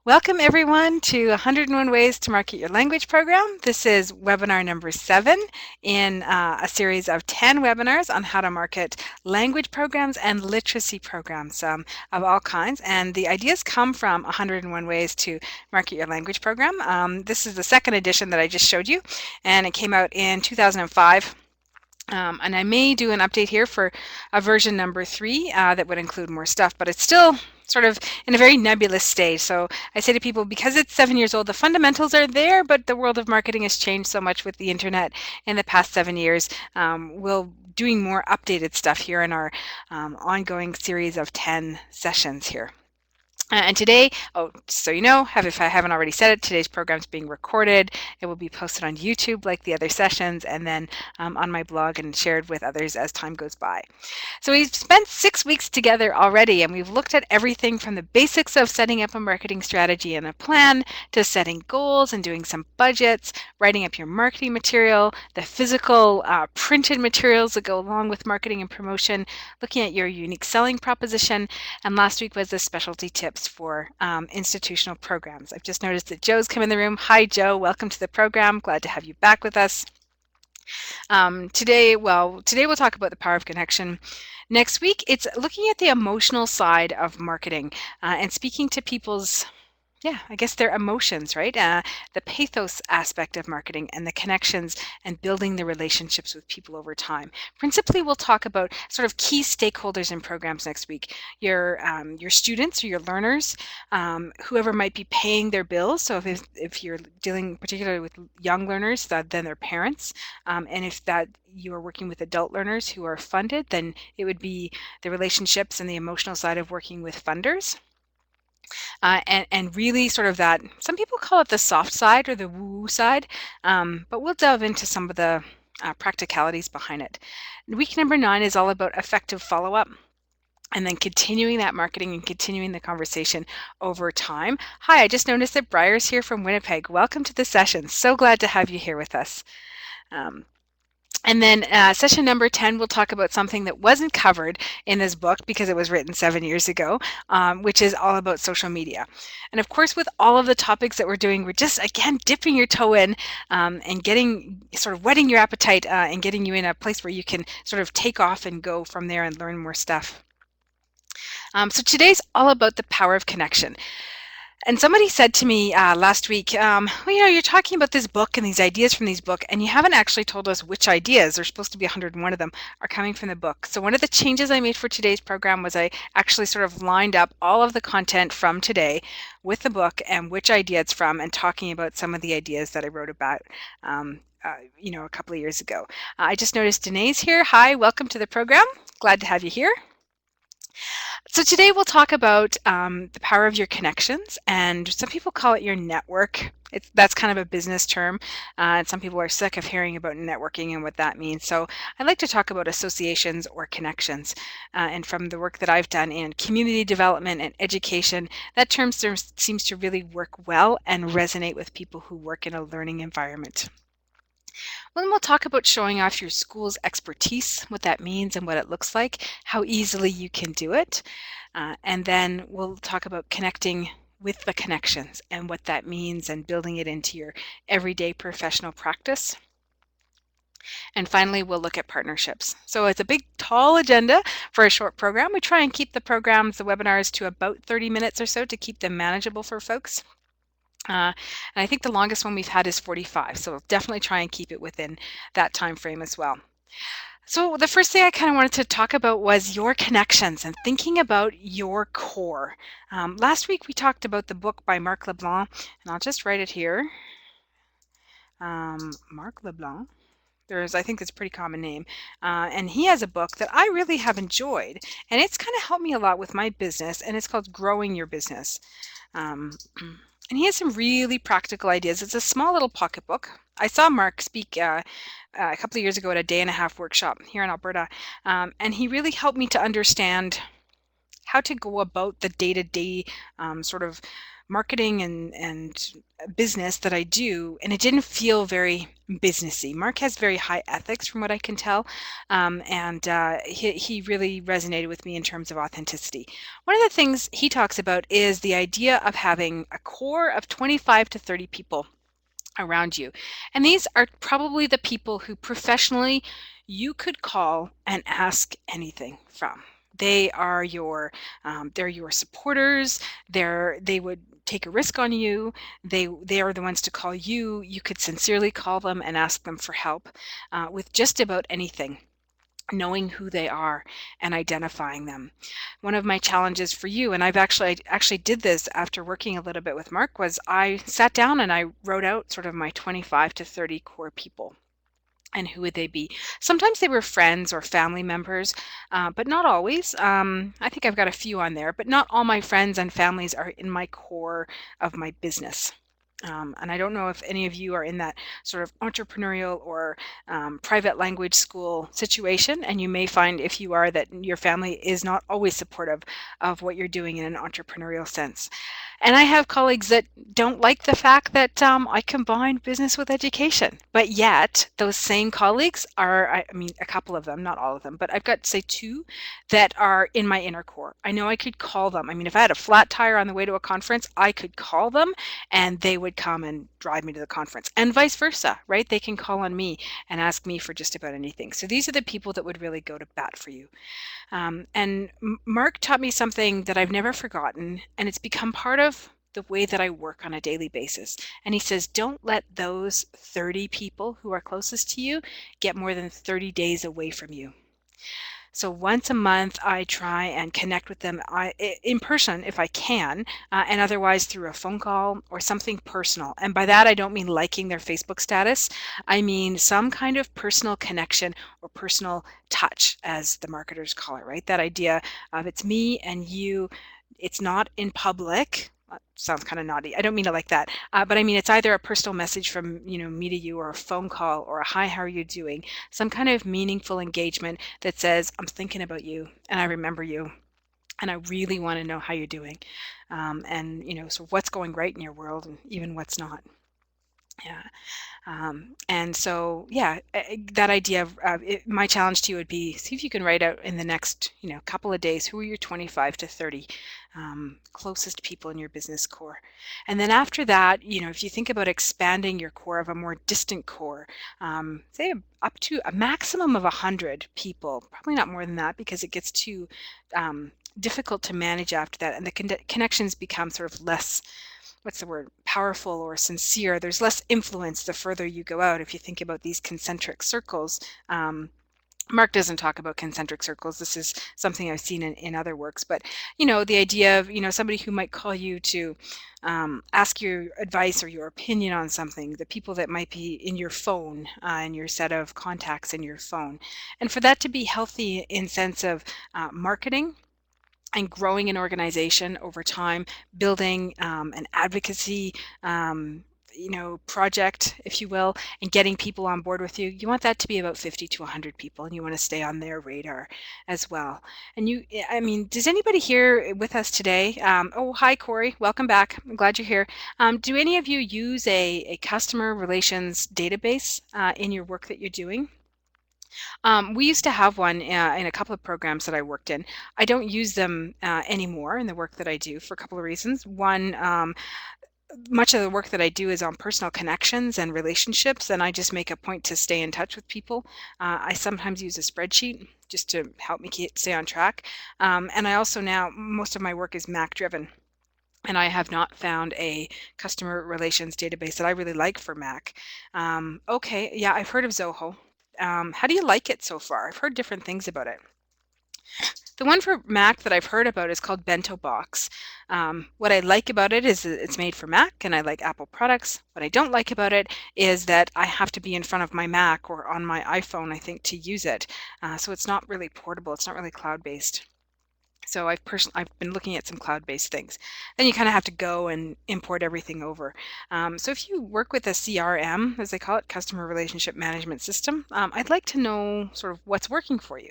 Welcome everyone to 101 Ways to Market Your Language program. This is webinar number 7 in a series of 10 webinars on how to market language programs and literacy programs of all kinds. And the ideas come from 101 Ways to Market Your Language program. This is the second edition that I just showed you, and it came out in 2005. And I may do an update here for a version number 3 that would include more stuff, but it's still sort of in a very nebulous stage. So I say to people, because it's 7 years old, the fundamentals are there, but the world of marketing has changed so much with the internet in the past 7 years. We'll doing more updated stuff here in our ongoing series of 10 sessions here. And today, so you know, if I haven't already said it, today's program is being recorded. It will be posted on YouTube like the other sessions, and then on my blog and shared with others as time goes by. So we've spent 6 weeks together already, and we've looked at everything from the basics of setting up a marketing strategy and a plan to setting goals and doing some budgets, writing up your marketing material, the physical printed materials that go along with marketing and promotion, looking at your unique selling proposition, and last week was the specialty tips for institutional programs. I've just noticed that Joe's come in the room. Hi, Joe. Welcome to the program. Glad to have you back with us. Today we'll talk about the power of connection. Next week, it's looking at the emotional side of marketing and speaking to people's I guess their emotions, right? The pathos aspect of marketing and the connections and building the relationships with people over time. Principally, we'll talk about sort of key stakeholders in programs next week. Your students or your learners, whoever might be paying their bills. So if you're dealing particularly with young learners, then their parents, and if that you are working with adult learners who are funded, then it would be the relationships and the emotional side of working with funders. And really sort of that, some people call it the soft side or the woo-woo side, but we'll delve into some of the practicalities behind it. Week number 9 is all about effective follow-up and then continuing that marketing and continuing the conversation over time. Hi, I just noticed that Briar's here from Winnipeg. Welcome to the session. So glad to have you here with us. And then session number 10, we'll talk about something that wasn't covered in this book because it was written 7 years ago, which is all about social media. And of course, with all of the topics that we're doing, we're just, again, dipping your toe in and getting, sort of whetting your appetite and getting you in a place where you can sort of take off and go from there and learn more stuff. So today's all about the power of connection. And somebody said to me last week, well, you're talking about this book and these ideas from this book, and you haven't actually told us which ideas, there's supposed to be 101 of them, are coming from the book. So one of the changes I made for today's program was I actually sort of lined up all of the content from today with the book and which idea it's from, and talking about some of the ideas that I wrote about a couple of years ago. I just noticed Danae's here. Hi, welcome to the program. Glad to have you here. So today we'll talk about the power of your connections, and some people call it your network. That's kind of a business term, and some people are sick of hearing about networking and what that means. So I like to talk about associations or connections, and from the work that I've done in community development and education, that term seems to really work well and resonate with people who work in a learning environment. Then we'll talk about showing off your school's expertise, what that means and what it looks like, how easily you can do it. And then we'll talk about connecting with the connections and what that means and building it into your everyday professional practice. And finally, we'll look at partnerships. So it's a big, tall agenda for a short program. We try and keep the webinars to about 30 minutes or so to keep them manageable for folks. And I think the longest one we've had is 45, so we'll definitely try and keep it within that time frame as well. So the first thing I kind of wanted to talk about was your connections and thinking about your core. Last week we talked about the book by Marc LeBlanc, and I'll just write it here. Marc LeBlanc. I think it's a pretty common name, and he has a book that I really have enjoyed, and it's kind of helped me a lot with my business, and it's called Growing Your Business. And he has some really practical ideas. It's a small little pocketbook. I saw Mark speak a couple of years ago at a day-and-a-half workshop here in Alberta, and he really helped me to understand how to go about the day-to-day sort of marketing and business that I do, and it didn't feel very businessy. Mark has very high ethics, from what I can tell, and he really resonated with me in terms of authenticity. One of the things he talks about is the idea of having a core of 25 to 30 people around you. And these are probably the people who professionally you could call and ask anything from. They are they're your supporters. They would take a risk on you. They are the ones to call you. You could sincerely call them and ask them for help with just about anything, knowing who they are and identifying them. One of my challenges for you, and I actually did this after working a little bit with Mark, was I sat down and I wrote out sort of my 25 to 30 core people. And who would they be? Sometimes they were friends or family members, but not always. I think I've got a few on there, but not all my friends and families are in my core of my business. And I don't know if any of you are in that sort of entrepreneurial or private language school situation, and you may find, if you are, that your family is not always supportive of what you're doing in an entrepreneurial sense. And I have colleagues that don't like the fact that I combine business with education, but yet those same colleagues are, I mean, a couple of them, not all of them, but I've got, say, two that are in my inner core. I know I could call them. I mean, if I had a flat tire on the way to a conference, I could call them and they would come and drive me to the conference, and vice versa, right? They can call on me and ask me for just about anything. So these are the people that would really go to bat for you. And Mark taught me something that I've never forgotten, and it's become part of the way that I work on a daily basis. And he says, don't let those 30 people who are closest to you get more than 30 days away from you. So once a month, I try and connect with them in person if I can, and otherwise through a phone call or something personal. And by that, I don't mean liking their Facebook status. I mean some kind of personal connection or personal touch, as the marketers call it, right? That idea of it's me and you. It's not in public. Sounds kind of naughty. I don't mean it like that. But I mean, it's either a personal message from, me to you, or a phone call, or a hi, how are you doing? Some kind of meaningful engagement that says, I'm thinking about you and I remember you and I really want to know how you're doing. And, so what's going right in your world and even what's not. Yeah. And so, yeah, that idea of my challenge to you would be, see if you can write out in the next, couple of days, who are your 25 to 30 closest people in your business core. And then after that, if you think about expanding your core of a more distant core, say up to a maximum of 100 people, probably not more than that, because it gets too difficult to manage after that. And the connections become sort of less, what's the word, powerful or sincere. There's less influence the further you go out. If you think about these concentric circles, Mark doesn't talk about concentric circles. This is something I've seen in other works, but the idea of somebody who might call you to ask your advice or your opinion on something, the people that might be in your phone, in your set of contacts in your phone, and for that to be healthy in sense of marketing and growing an organization over time, building an advocacy project, if you will, and getting people on board with you. You want that to be about 50 to 100 people, and you want to stay on their radar as well. And does anybody here with us today? Oh, hi, Corey. Welcome back. I'm glad you're here. Do any of you use a customer relations database in your work that you're doing? We used to have one in a couple of programs that I worked in. I don't use them anymore in the work that I do for a couple of reasons. One, much of the work that I do is on personal connections and relationships, and I just make a point to stay in touch with people. I sometimes use a spreadsheet just to help me stay on track. And I also now, most of my work is Mac driven. And I have not found a customer relations database that I really like for Mac. Okay, yeah, I've heard of Zoho. How do you like it so far? I've heard different things about it. The one for Mac that I've heard about is called Bento Box. What I like about it is that it's made for Mac, and I like Apple products. What I don't like about it is that I have to be in front of my Mac or on my iPhone, I think, to use it. So it's not really portable. It's not really cloud-based. So I've been looking at some cloud-based things. Then you kind of have to go and import everything over. So if you work with a CRM, as they call it, Customer Relationship Management System, I'd like to know sort of what's working for you.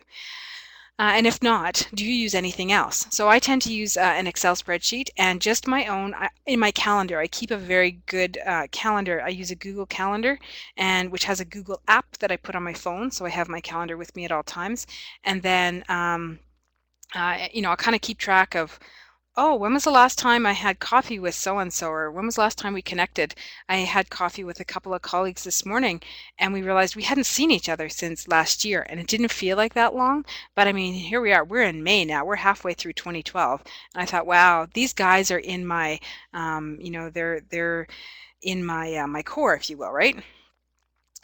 And if not, do you use anything else? So I tend to use an Excel spreadsheet and just my own. In my calendar, I keep a very good calendar. I use a Google Calendar, and which has a Google app that I put on my phone, so I have my calendar with me at all times. And then, I'll kind of keep track of, oh, when was the last time I had coffee with so and so, or when was the last time we connected? I had coffee with a couple of colleagues this morning, and we realized we hadn't seen each other since last year, and it didn't feel like that long. But I mean, here we are. We're in May now. We're halfway through 2012, and I thought, wow, these guys are in my, they're in my my core, if you will, right?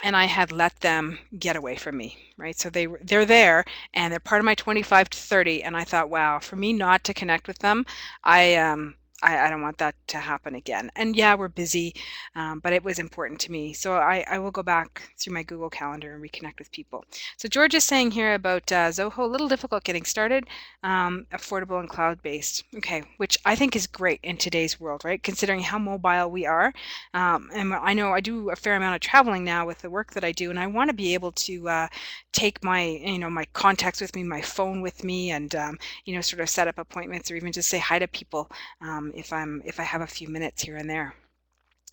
And I had let them get away from me, right? So they're there and they're part of my 25 to 30, and I thought, wow, for me not to connect with them, I I don't want that to happen again. And yeah, we're busy, but it was important to me. So I will go back through my Google Calendar and reconnect with people. So George is saying here about Zoho, a little difficult getting started, affordable and cloud-based. Okay, which I think is great in today's world, right? Considering how mobile we are. And I know I do a fair amount of traveling now with the work that I do, and I want to be able to take my, my contacts with me, my phone with me, and sort of set up appointments or even just say hi to people if I have a few minutes here and there.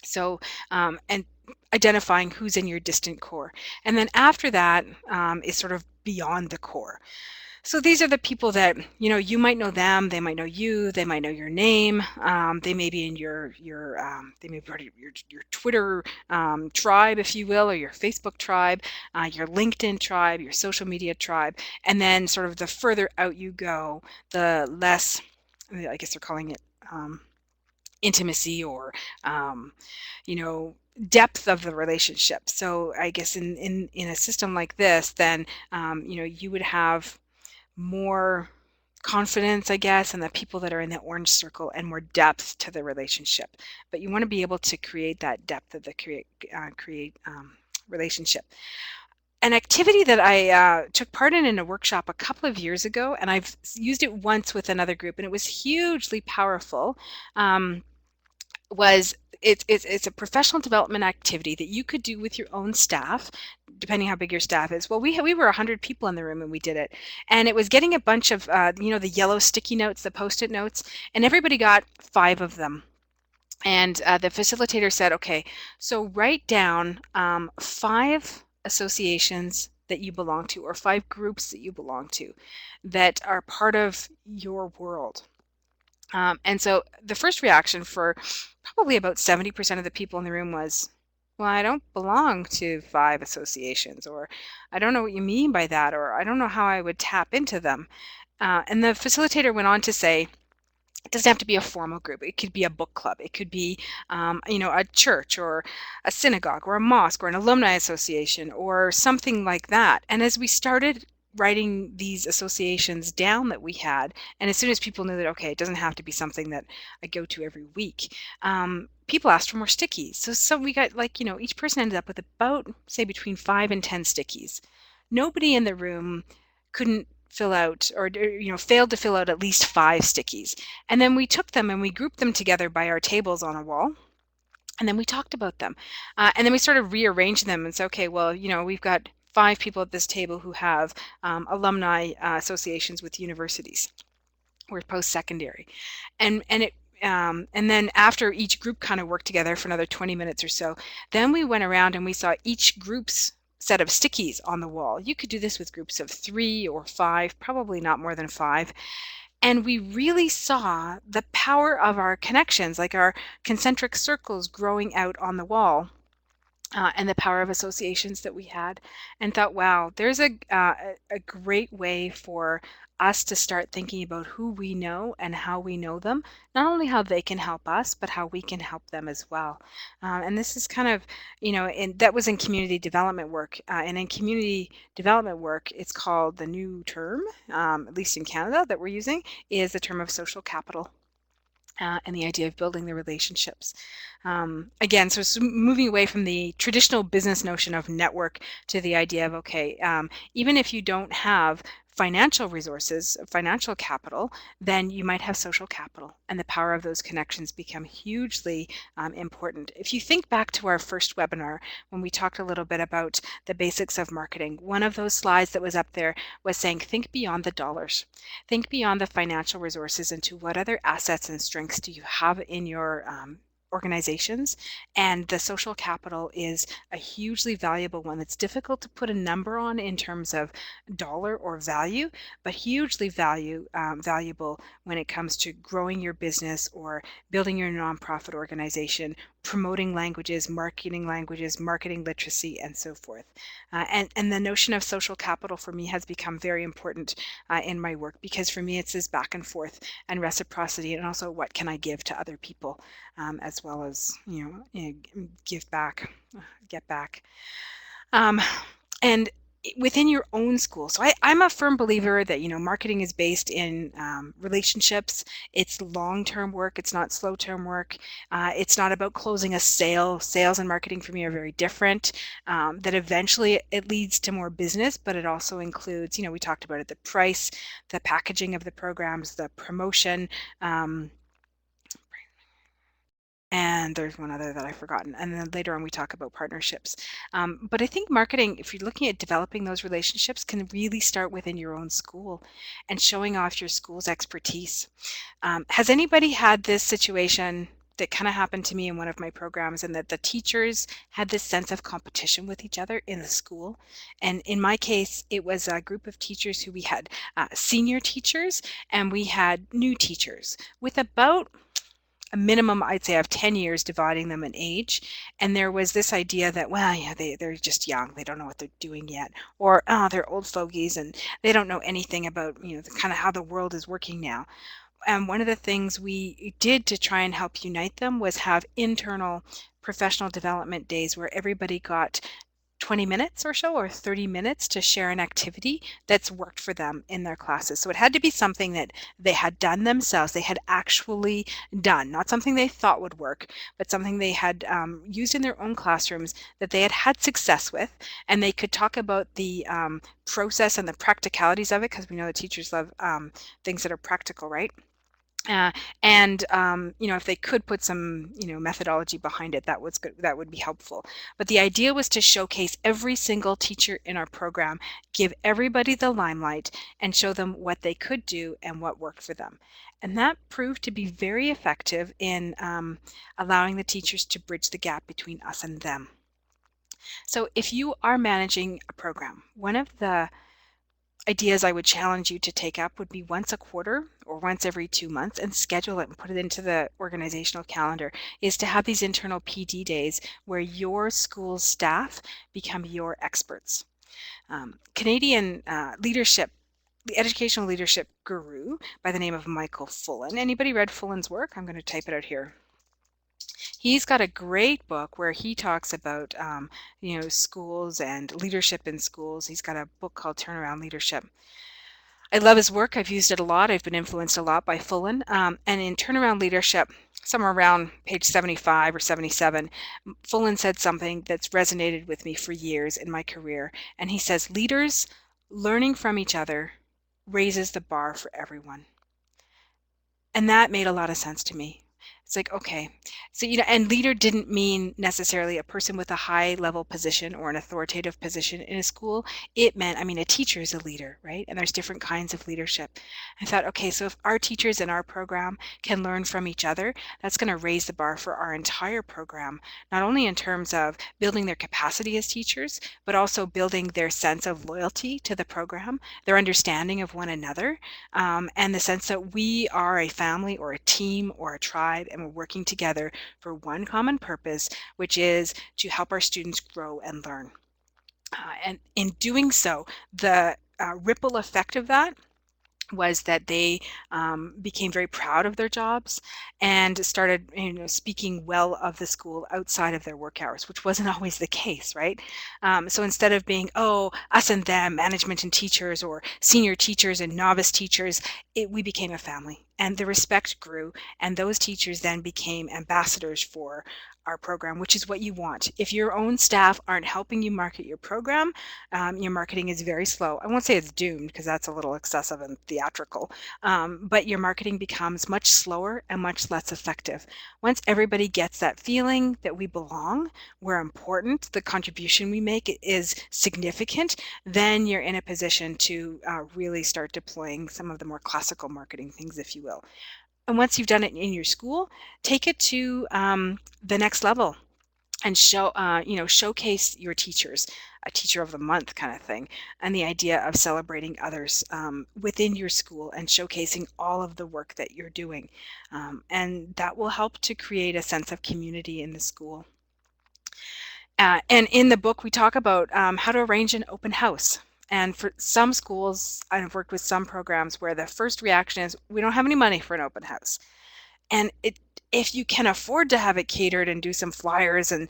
So and identifying who's in your distant core, and then after that is sort of beyond the core. So these are the people that, you might know them, they might know you, they might know your name, they may be in they may be part of your Twitter tribe, if you will, or your Facebook tribe, your LinkedIn tribe, your social media tribe, and then sort of the further out you go, the less, I guess they're calling it intimacy or, depth of the relationship. So I guess in a system like this, then, you would have more confidence, I guess, in the people that are in the orange circle and more depth to the relationship. But you want to be able to create that depth of the relationship. An activity that I took part in a workshop a couple of years ago, and I've used it once with another group, and it was hugely powerful. Was it's a professional development activity that you could do with your own staff, depending how big your staff is. Well, we were 100 people in the room and we did it, and it was getting a bunch of the yellow sticky notes, the post-it notes, and everybody got 5 of them. And the facilitator said, okay, so write down 5 associations that you belong to, or 5 groups that you belong to, that are part of your world. And so the first reaction for probably about 70% of the people in the room was, well, I don't belong to 5 associations, or I don't know what you mean by that, or I don't know how I would tap into them. And the facilitator went on to say, it doesn't have to be a formal group. It could be a book club. It could be, a church or a synagogue or a mosque or an alumni association or something like that. And as we started writing these associations down that we had, and as soon as people knew that, okay, it doesn't have to be something that I go to every week, people asked for more stickies. So we got each person ended up with about, say, between 5 and 10 stickies. Nobody in the room couldn't fill out or failed to fill out at least 5 stickies. And then we took them and we grouped them together by our tables on a wall. And then we talked about them. And then we sort of rearranged them and said, okay, well, we've got 5 people at this table who have alumni associations with universities or post-secondary. And then after each group kind of worked together for another 20 minutes or so, then we went around and we saw each group's set of stickies on the wall. You could do this with groups of 3 or 5, probably not more than 5. And we really saw the power of our connections, like our concentric circles growing out on the wall, and the power of associations that we had, and thought, wow, there's a great way for us to start thinking about who we know and how we know them, not only how they can help us, but how we can help them as well. And this is kind of, that was in community development work. And in community development work, it's called, the new term, at least in Canada, that we're using, is the term of social capital. And the idea of building the relationships. Again, so it's moving away from the traditional business notion of network to the idea of, okay, even if you don't have financial resources, financial capital, then you might have social capital, and the power of those connections become hugely important. If you think back to our first webinar, when we talked a little bit about the basics of marketing, one of those slides that was up there was saying, think beyond the dollars, think beyond the financial resources into what other assets and strengths do you have in your organizations. And the social capital is a hugely valuable one that's difficult to put a number on in terms of dollar or value, but hugely valuable when it comes to growing your business or building your nonprofit organization, promoting languages, marketing literacy, and so forth. And the notion of social capital for me has become very important in my work, because for me it's this back and forth and reciprocity, and also what can I give to other people, as well as give back, get back. And within your own school. So I'm a firm believer that, marketing is based in relationships. It's long-term work. It's not slow-term work. It's not about closing a sale. Sales and marketing for me are very different. That eventually it leads to more business, but it also includes, we talked about it, the price, the packaging of the programs, the promotion, and there's one other that I've forgotten. And then later on, we talk about partnerships. But I think marketing, if you're looking at developing those relationships, can really start within your own school and showing off your school's expertise. Has anybody had this situation that kind of happened to me in one of my programs, and that the teachers had this sense of competition with each other in the school? And in my case, it was a group of teachers who we had senior teachers, and we had new teachers with about a minimum, I'd say, of 10 years dividing them in age. And there was this idea that, well, yeah, they're just young. They don't know what they're doing yet. Or, oh, they're old fogies and they don't know anything about, kind of how the world is working now. And one of the things we did to try and help unite them was have internal professional development days where everybody got 20 minutes or so, or 30 minutes to share an activity that's worked for them in their classes. So it had to be something that they had done themselves, they had actually done, not something they thought would work, but something they had used in their own classrooms that they had had success with, and they could talk about the process and the practicalities of it, because we know that teachers love things that are practical, right? And if they could put some methodology behind it, that was good, that would be helpful. But the idea was to showcase every single teacher in our program, give everybody the limelight, and show them what they could do and what worked for them. And that proved to be very effective in allowing the teachers to bridge the gap between us and them. So if you are managing a program, one of the ideas I would challenge you to take up would be once a quarter or once every 2 months, and schedule it and put it into the organizational calendar, is to have these internal PD days where your school's staff become your experts. Canadian leadership, the educational leadership guru by the name of Michael Fullan. Anybody read Fullan's work? I'm going to type it out here. He's got a great book where he talks about, schools and leadership in schools. He's got a book called Turnaround Leadership. I love his work. I've used it a lot. I've been influenced a lot by Fullan. And in Turnaround Leadership, somewhere around page 75 or 77, Fullan said something that's resonated with me for years in my career. And he says, leaders learning from each other raises the bar for everyone. And that made a lot of sense to me. It's like, okay, so, and leader didn't mean necessarily a person with a high level position or an authoritative position in a school. It meant, a teacher is a leader, right? And there's different kinds of leadership. I thought, okay, so if our teachers in our program can learn from each other, that's going to raise the bar for our entire program, not only in terms of building their capacity as teachers, but also building their sense of loyalty to the program, their understanding of one another, and the sense that we are a family or a team or a tribe, and we're working together for one common purpose, which is to help our students grow and learn. And in doing so, the ripple effect of that was that they became very proud of their jobs and started speaking well of the school outside of their work hours, which wasn't always the case, right? So instead of being, oh, us and them, management and teachers, or senior teachers and novice teachers, we became a family. and the respect grew, and those teachers then became ambassadors for our program, which is what you want. If your own staff aren't helping you market your program, your marketing is very slow. I won't say it's doomed because that's a little excessive and theatrical, but your marketing becomes much slower and much less effective. Once everybody gets that feeling that we belong, we're important, the contribution we make is significant, then you're in a position to really start deploying some of the more classical marketing things, if you will. And once you've done it in your school, take it to the next level and showcase your teachers, a teacher of the month kind of thing, and the idea of celebrating others within your school and showcasing all of the work that you're doing. And that will help to create a sense of community in the school. And in the book, we talk about how to arrange an open house. And for some schools, I've worked with some programs where the first reaction is, we don't have any money for an open house. And if you can afford to have it catered and do some flyers and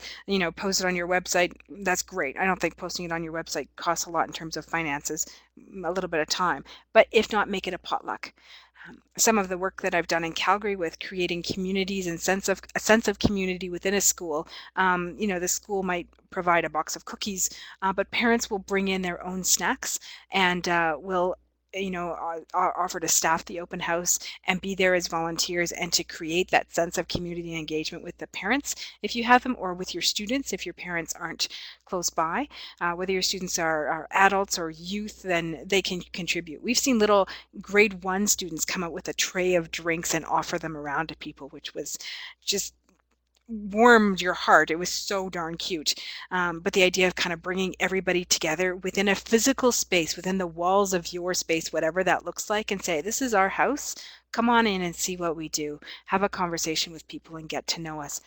post it on your website, that's great. I don't think posting it on your website costs a lot in terms of finances, a little bit of time. But if not, make it a potluck. Some of the work that I've done in Calgary with creating communities and a sense of community within a school, the school might provide a box of cookies, but parents will bring in their own snacks and will offer to staff the open house and be there as volunteers and to create that sense of community and engagement with the parents if you have them, or with your students if your parents aren't close by. Whether your students are adults or youth, then they can contribute. We've seen little grade 1 students come out with a tray of drinks and offer them around to people, which was just warmed your heart. It was so darn cute. But the idea of kind of bringing everybody together within a physical space, within the walls of your space, whatever that looks like, and say, this is our house. Come on in and see what we do. Have a conversation with people and get to know us.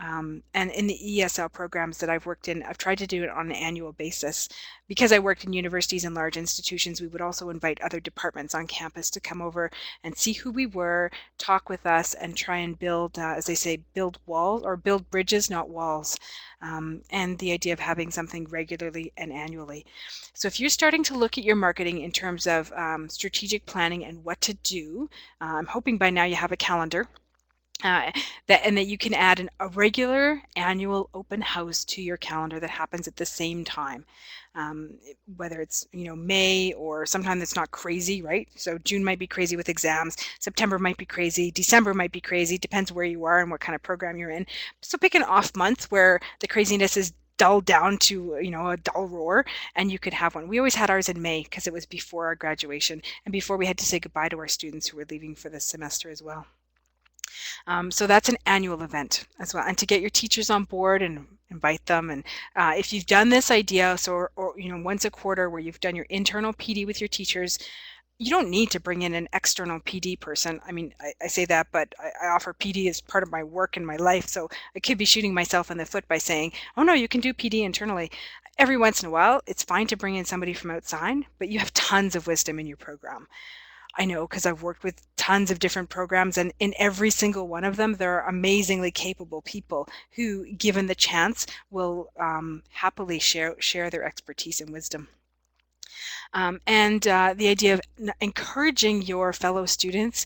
And in the ESL programs that I've worked in, I've tried to do it on an annual basis. Because I worked in universities and large institutions, we would also invite other departments on campus to come over and see who we were, talk with us, and try and build, as they say, build walls, or build bridges, not walls. And the idea of having something regularly and annually. So if you're starting to look at your marketing in terms of strategic planning and what to do, I'm hoping by now you have a calendar. That you can add a regular annual open house to your calendar that happens at the same time, whether it's May or sometime that's not crazy, right? So June might be crazy with exams, September might be crazy, December might be crazy, depends where you are and what kind of program you're in. So pick an off month where the craziness is dulled down to a dull roar, and you could have one. We always had ours in May because it was before our graduation and before we had to say goodbye to our students who were leaving for this semester as well. So that's an annual event as well. And to get your teachers on board and invite them. And if you've done this idea, or once a quarter where you've done your internal PD with your teachers, you don't need to bring in an external PD person. I mean, I say that, but I offer PD as part of my work and my life. So I could be shooting myself in the foot by saying, oh no, you can do PD internally. Every once in a while, it's fine to bring in somebody from outside, but you have tons of wisdom in your program. I know because I've worked with tons of different programs, and in every single one of them, there are amazingly capable people who, given the chance, will happily share their expertise and wisdom. And the idea of encouraging your fellow students,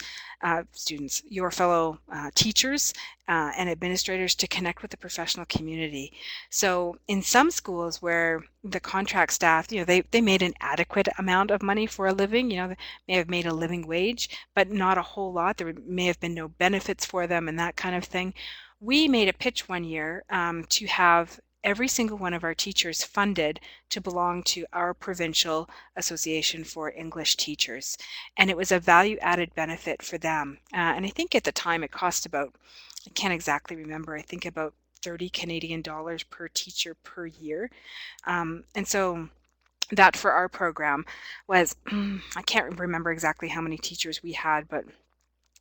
your fellow teachers and administrators to connect with the professional community. So in some schools where the contract staff, they made an adequate amount of money for a living, they may have made a living wage, but not a whole lot. There may have been no benefits for them and that kind of thing. We made a pitch one year to have every single one of our teachers funded to belong to our provincial association for English teachers. And it was a value added benefit for them. And I think at the time it cost about, I can't exactly remember, I think about 30 Canadian dollars per teacher per year. And so that for our program was, I can't remember exactly how many teachers we had, but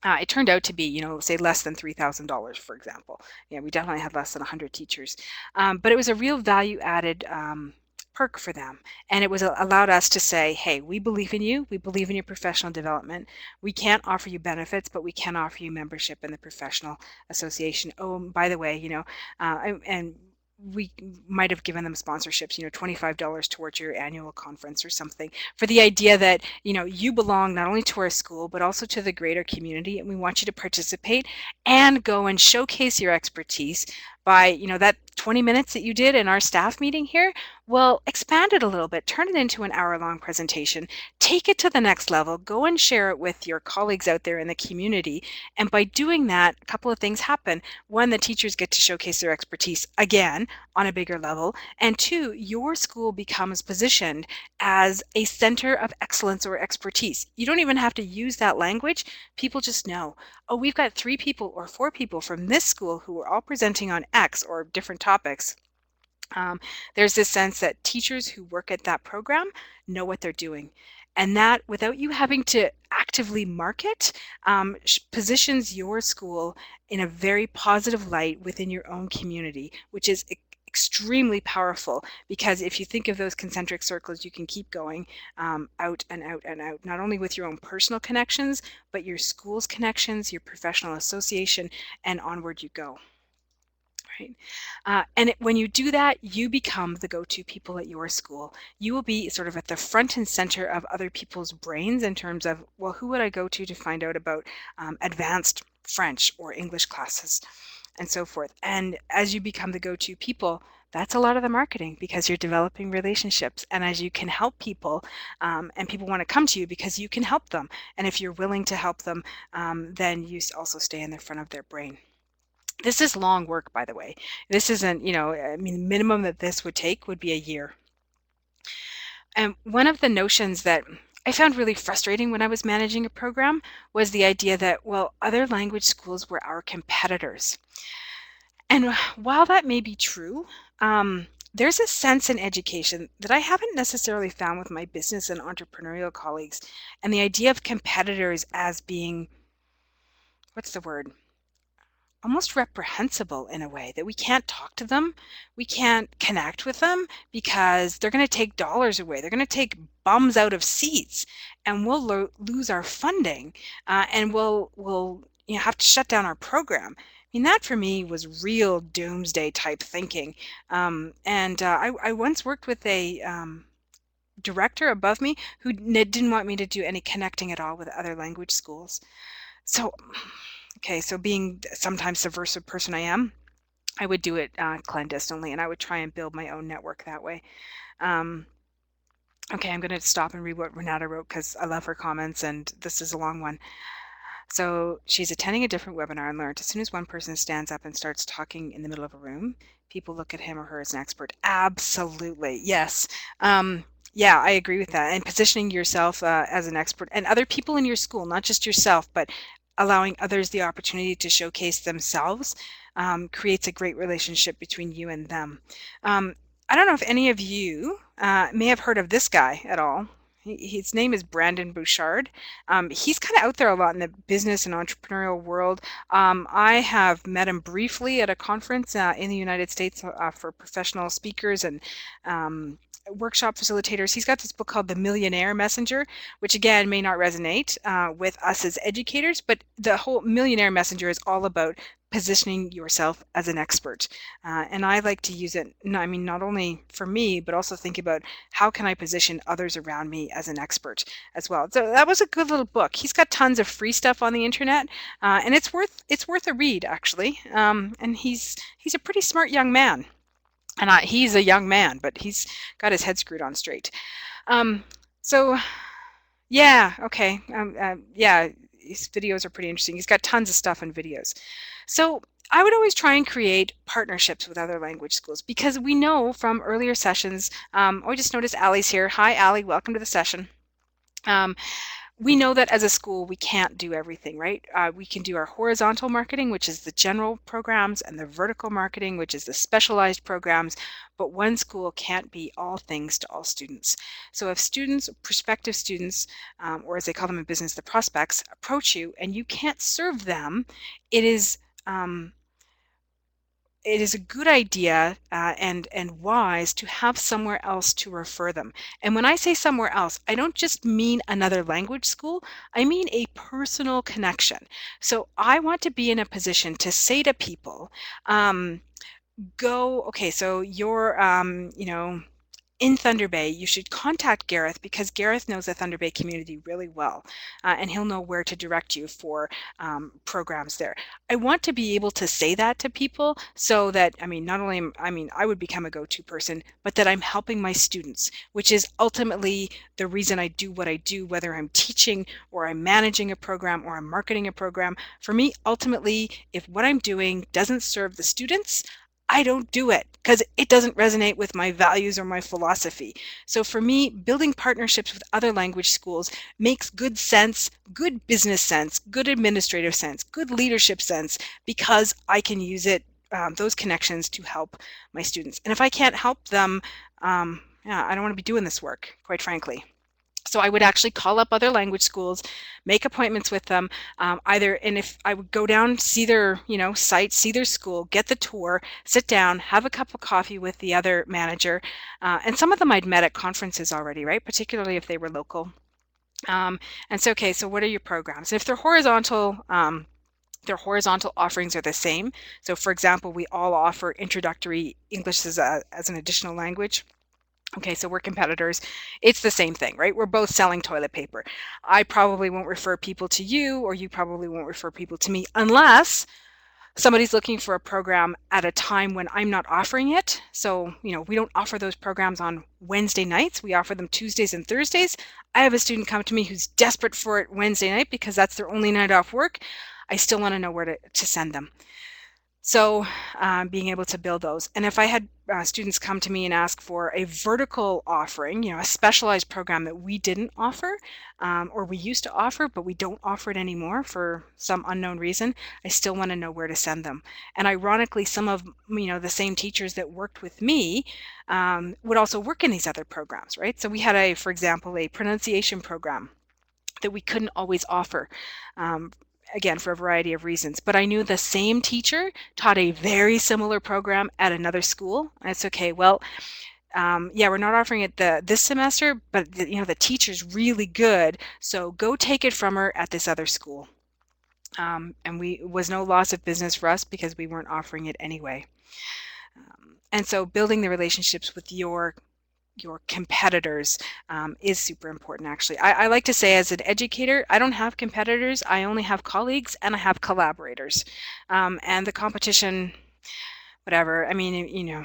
it turned out to be, say less than $3,000, for example. Yeah, we definitely had less than 100 teachers. But it was a real value added perk for them. And it was allowed us to say, hey, we believe in you. We believe in your professional development. We can't offer you benefits, but we can offer you membership in the professional association. Oh, by the way, and we might have given them sponsorships, $25 towards your annual conference or something, for the idea that, you belong not only to our school, but also to the greater community. And we want you to participate and go and showcase your expertise by, that 20 minutes that you did in our staff meeting here. Well, expand it a little bit, turn it into an hour-long presentation, take it to the next level, go and share it with your colleagues out there in the community. And by doing that, a couple of things happen. One, the teachers get to showcase their expertise again on a bigger level. And two, your school becomes positioned as a center of excellence or expertise. You don't even have to use that language. People just know, oh, we've got 3 people or 4 people from this school who are all presenting on X or different topics. There's this sense that teachers who work at that program know what they're doing. And that, without you having to actively market, positions your school in a very positive light within your own community, which is extremely powerful, because if you think of those concentric circles, you can keep going out and out and out, not only with your own personal connections, but your school's connections, your professional association, and onward you go. Right. When you do that, you become the go-to people at your school. You will be sort of at the front and center of other people's brains in terms of, well, who would I go to find out about advanced French or English classes and so forth. And as you become the go-to people, that's a lot of the marketing, because you're developing relationships. And as you can help people, and people want to come to you because you can help them. And if you're willing to help them, then you also stay in the front of their brain. This is long work, by the way. This isn't, I mean, the minimum that this would take would be a year. And one of the notions that I found really frustrating when I was managing a program was the idea that, well, other language schools were our competitors. And while that may be true, there's a sense in education that I haven't necessarily found with my business and entrepreneurial colleagues. And the idea of competitors as being, what's the word? Almost reprehensible in a way, that we can't talk to them, we can't connect with them, because they're going to take dollars away, they're going to take bums out of seats, and we'll lose our funding, and we'll have to shut down our program. I mean, that for me was real doomsday type thinking. I once worked with a director above me who didn't want me to do any connecting at all with other language schools. So okay, so being sometimes subversive person I am, I would do it clandestinely, and I would try and build my own network that way. Okay, I'm going to stop and read what Renata wrote, because I love her comments, and this is a long one. So she's attending a different webinar and learned, as soon as one person stands up and starts talking in the middle of a room, people look at him or her as an expert. Absolutely, yes. Yeah, I agree with that. And positioning yourself as an expert, and other people in your school, not just yourself, but allowing others the opportunity to showcase themselves, creates a great relationship between you and them. I don't know if any of you may have heard of this guy at all. His name is Brandon Bouchard. He's kind of out there a lot in the business and entrepreneurial world. I have met him briefly at a conference in the United States for professional speakers and workshop facilitators. He's got this book called The Millionaire Messenger, which again may not resonate with us as educators, but the whole Millionaire Messenger is all about positioning yourself as an expert. And I like to use it, I mean, not only for me, but also think about how can I position others around me as an expert as well. So that was a good little book. He's got tons of free stuff on the internet, and it's worth a read, actually. And he's a pretty smart young man. And he's a young man, but he's got his head screwed on straight. So yeah, okay. Yeah, his videos are pretty interesting. He's got tons of stuff in videos. So I would always try and create partnerships with other language schools, because we know from earlier sessions, I just noticed Allie's here. Hi, Allie, welcome to the session. We know that as a school, we can't do everything, right? We can do our horizontal marketing, which is the general programs, and the vertical marketing, which is the specialized programs, but one school can't be all things to all students. So if students, prospective students, or as they call them in business, the prospects, approach you and you can't serve them, it is a good idea and wise to have somewhere else to refer them. And when I say somewhere else, I don't just mean another language school, I mean a personal connection. So I want to be in a position to say to people, Okay, so you're, in Thunder Bay, you should contact Gareth because Gareth knows the Thunder Bay community really well, and he'll know where to direct you for programs there. I want to be able to say that to people so that, I mean, not only, I would become a go-to person, but that I'm helping my students, which is ultimately the reason I do what I do, whether I'm teaching or I'm managing a program or I'm marketing a program. For me, ultimately, if what I'm doing doesn't serve the students, I don't do it because it doesn't resonate with my values or my philosophy. So for me, building partnerships with other language schools makes good sense, good business sense, good administrative sense, good leadership sense, because I can use those connections to help my students. And if I can't help them, yeah, I don't want to be doing this work, quite frankly. So I would actually call up other language schools, make appointments with them, and if I would go down, see their, site, see their school, get the tour, sit down, have a cup of coffee with the other manager, and some of them I'd met at conferences already, right? Particularly if they were local. And so, okay, so what are your programs? And if they're horizontal, their horizontal offerings are the same. So for example, we all offer introductory English as an additional language. Okay, so we're competitors. It's the same thing, right? We're both selling toilet paper. I probably won't refer people to you, or you probably won't refer people to me unless somebody's looking for a program at a time when I'm not offering it. So, we don't offer those programs on Wednesday nights. We offer them Tuesdays and Thursdays. I have a student come to me who's desperate for it Wednesday night because that's their only night off work. I still want to know where to send them. So being able to build those. And if I had students come to me and ask for a vertical offering, a specialized program that we didn't offer, or we used to offer, but we don't offer it anymore for some unknown reason, I still want to know where to send them. And ironically, some of, the same teachers that worked with me would also work in these other programs, right? So we had for example, a pronunciation program that we couldn't always offer. Again, for a variety of reasons. But I knew the same teacher taught a very similar program at another school. And it's okay, well, yeah, we're not offering it this semester, but the teacher's really good, so go take it from her at this other school. And it was no loss of business for us because we weren't offering it anyway. And so building the relationships with your competitors is super important, actually. I like to say, as an educator, I don't have competitors. I only have colleagues and I have collaborators. And the competition, whatever, I mean,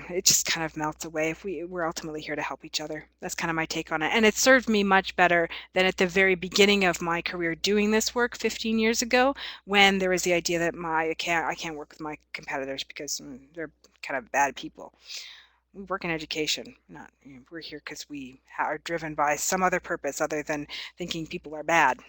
it just kind of melts away if we're ultimately here to help each other. That's kind of my take on it. And it served me much better than at the very beginning of my career doing this work 15 years ago, when there was the idea that I can't work with my competitors because they're kind of bad people. We work in education, not, we're here because we are driven by some other purpose other than thinking people are bad.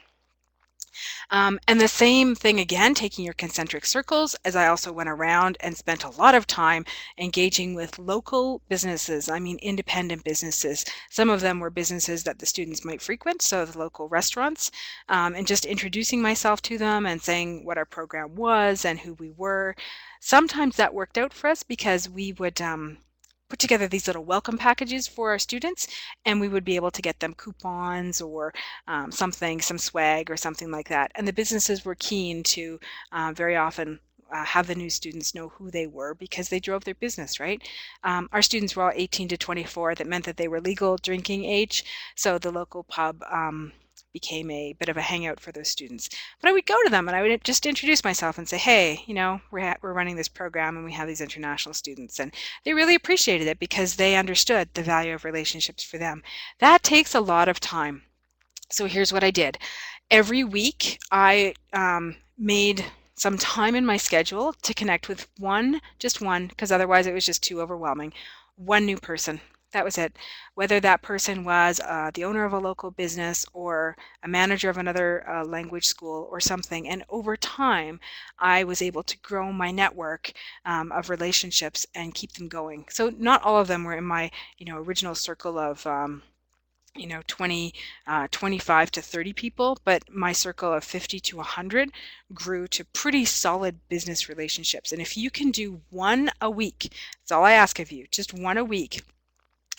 And the same thing again, taking your concentric circles, as I also went around and spent a lot of time engaging with local businesses. I mean, independent businesses. Some of them were businesses that the students might frequent, so the local restaurants, and just introducing myself to them and saying what our program was and who we were. Sometimes that worked out for us because we would put together these little welcome packages for our students, and we would be able to get them coupons or some swag or something like that. And the businesses were keen to very often have the new students know who they were because they drove their business, right? Our students were all 18 to 24. That meant that they were legal drinking age. So the local pub became a bit of a hangout for those students. But I would go to them and I would just introduce myself and say, hey, we're running this program and we have these international students. And they really appreciated it because they understood the value of relationships for them. That takes a lot of time. So here's what I did. Every week I made some time in my schedule to connect with just one, because otherwise it was just too overwhelming, one new person. That was it. Whether that person was the owner of a local business or a manager of another language school or something. And over time, I was able to grow my network of relationships and keep them going. So not all of them were in my original circle of 25 to 30 people, but my circle of 50 to 100 grew to pretty solid business relationships. And if you can do one a week, that's all I ask of you, just one a week,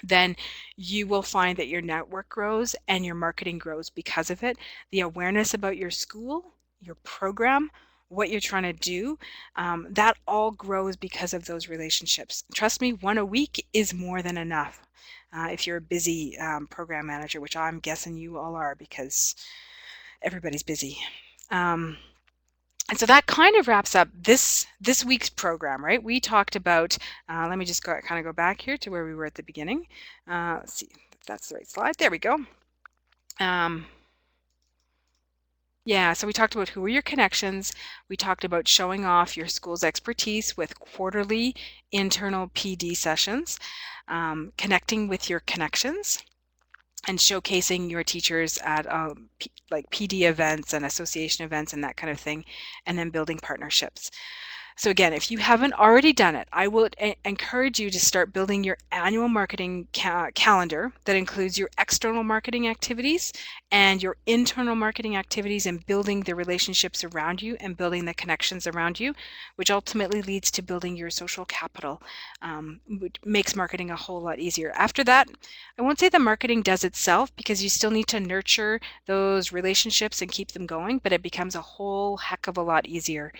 then you will find that your network grows and your marketing grows because of it. The awareness about your school, your program, what you're trying to do, that all grows because of those relationships. Trust me, one a week is more than enough. If you're a busy program manager, which I'm guessing you all are because everybody's busy. And so that kind of wraps up this week's program, right? We talked about, let me just kind of go back here to where we were at the beginning. Let's see if that's the right slide. There we go. Yeah, so we talked about who are your connections. We talked about showing off your school's expertise with quarterly internal PD sessions, connecting with your connections, and showcasing your teachers at like PD events and association events and that kind of thing, and then building partnerships. So again, if you haven't already done it, I will encourage you to start building your annual marketing calendar that includes your external marketing activities and your internal marketing activities, and building the relationships around you and building the connections around you, which ultimately leads to building your social capital, which makes marketing a whole lot easier. After that, I won't say the marketing does itself, because you still need to nurture those relationships and keep them going, but it becomes a whole heck of a lot easier.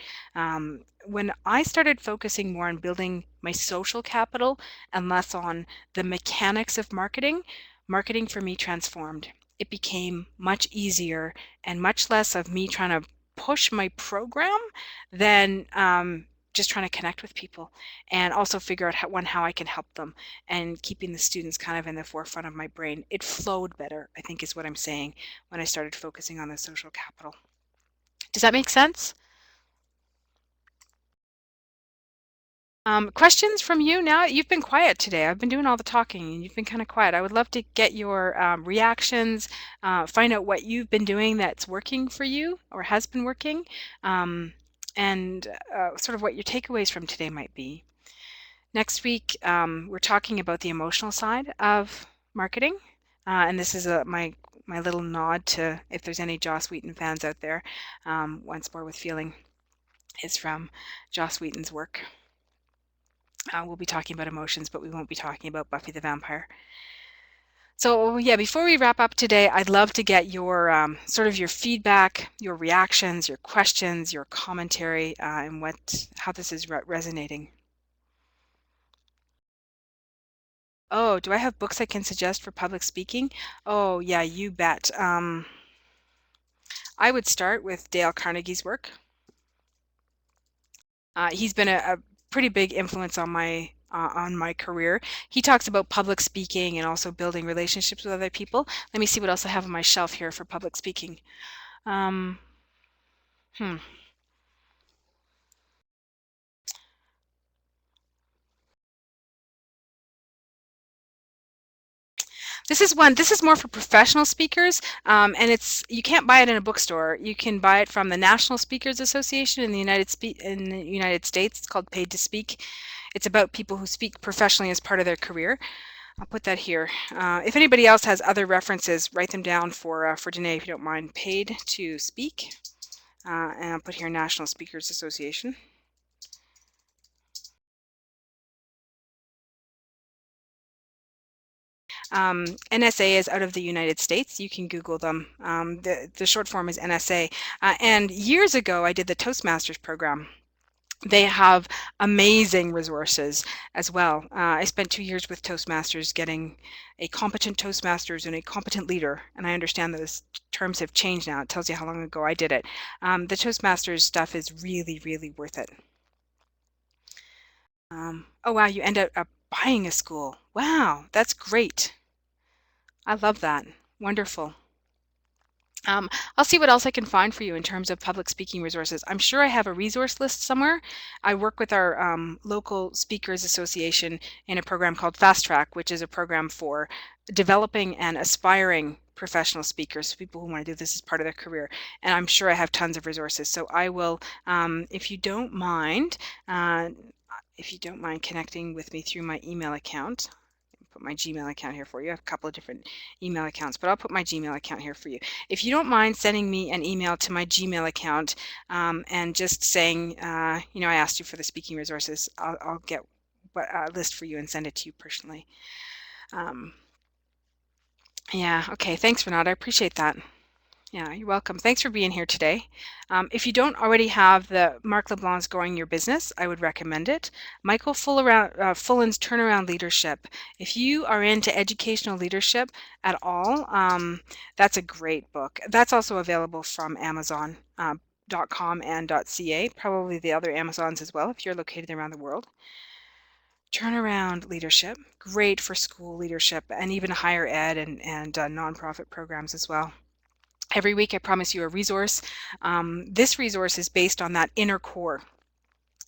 When I started focusing more on building my social capital and less on the mechanics of marketing, marketing for me transformed. It became much easier and much less of me trying to push my program than just trying to connect with people, and also figure out how I can help them, and keeping the students kind of in the forefront of my brain. It flowed better, I think is what I'm saying, when I started focusing on the social capital. Does that make sense? Questions from you now? You've been quiet today. I've been doing all the talking and you've been kind of quiet. I would love to get your reactions, find out what you've been doing that's working for you or has been working, um, and sort of what your takeaways from today might be. Next week, we're talking about the emotional side of marketing, and this is my little nod to, if there's any Joss Wheaton fans out there, Once More with Feeling is from Joss Wheaton's work. We'll be talking about emotions, but we won't be talking about Buffy the Vampire. So yeah, before we wrap up today, I'd love to get your sort of your feedback, your reactions, your questions, your commentary, and how this is resonating. Oh, do I have books I can suggest for public speaking? Oh yeah, you bet. I would start with Dale Carnegie's work. He's been a pretty big influence on my career. He talks about public speaking and also building relationships with other people. Let me see what else I have on my shelf here for public speaking. Um, hmm. This is more for professional speakers, and you can't buy it in a bookstore. You can buy it from the National Speakers Association in the United States. It's called Paid to Speak. It's about people who speak professionally as part of their career. I'll put that here. If anybody else has other references, write them down for Danae, if you don't mind. Paid to Speak, and I'll put here National Speakers Association. NSA is out of the United States. You can Google them. The short form is NSA. And years ago, I did the Toastmasters program. They have amazing resources as well. I spent 2 years with Toastmasters, getting a competent Toastmasters and a competent leader. And I understand that those terms have changed now. It tells you how long ago I did it. The Toastmasters stuff is really, really worth it. Oh, wow, you end up buying a school. Wow, that's great. I love that. Wonderful. I'll see what else I can find for you in terms of public speaking resources. I'm sure I have a resource list somewhere. I work with our local speakers association in a program called Fast Track, which is a program for developing and aspiring professional speakers, people who want to do this as part of their career. And I'm sure I have tons of resources. So I will, if you don't mind, connecting with me through my email account. Put my Gmail account here for you. I have a couple of different email accounts, but I'll put my Gmail account here for you. If you don't mind sending me an email to my Gmail account, and just saying, I asked you for the speaking resources, I'll get a list for you and send it to you personally. Yeah, okay, thanks, Renata. I appreciate that. Yeah, you're welcome. Thanks for being here today. If you don't already have the Mark LeBlanc's Growing Your Business, I would recommend it. Michael Fullen's Turnaround Leadership. If you are into educational leadership at all, that's a great book. That's also available from Amazon. .com and .ca, probably the other Amazons as well if you're located around the world. Turnaround leadership, great for school leadership and even higher ed and nonprofit programs as well. Every week, I promise you a resource. This resource is based on that inner core.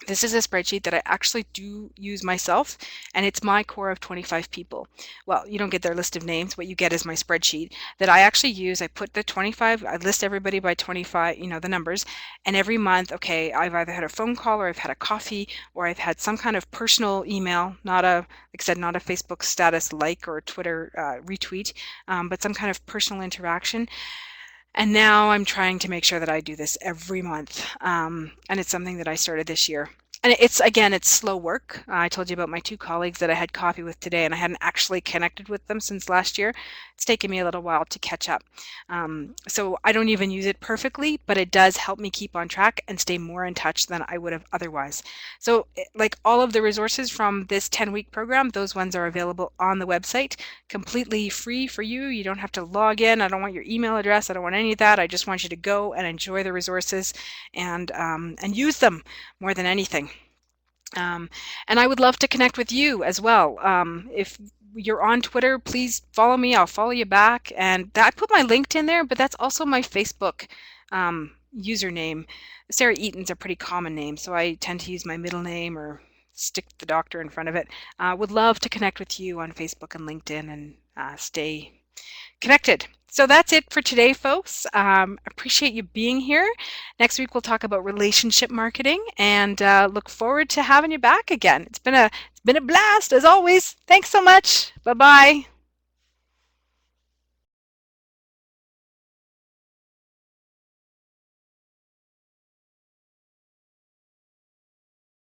This is a spreadsheet that I actually do use myself, and it's my core of 25 people. Well, you don't get their list of names. What you get is my spreadsheet that I actually use. I put the 25, I list everybody by 25, the numbers, and every month, okay, I've either had a phone call or I've had a coffee or I've had some kind of personal email, not a, like I said, not a Facebook status like or a Twitter retweet, but some kind of personal interaction. And now I'm trying to make sure that I do this every month. And it's something that I started this year. And it's slow work. I told you about my two colleagues that I had coffee with today, and I hadn't actually connected with them since last year. It's taken me a little while to catch up. So I don't even use it perfectly, but it does help me keep on track and stay more in touch than I would have otherwise. So like all of the resources from this 10-week program, those ones are available on the website, completely free for you. You don't have to log in. I don't want your email address. I don't want any of that. I just want you to go and enjoy the resources and use them more than anything. And I would love to connect with you as well. If you're on Twitter, please follow me. I'll follow you back. And I put my LinkedIn there, but that's also my Facebook username. Sarah Eaton's a pretty common name, so I tend to use my middle name or stick the doctor in front of it. Would love to connect with you on Facebook and LinkedIn and stay connected. So that's it for today, folks. Appreciate you being here. Next week, we'll talk about relationship marketing and look forward to having you back again. It's been a blast as always. Thanks so much. Bye-bye.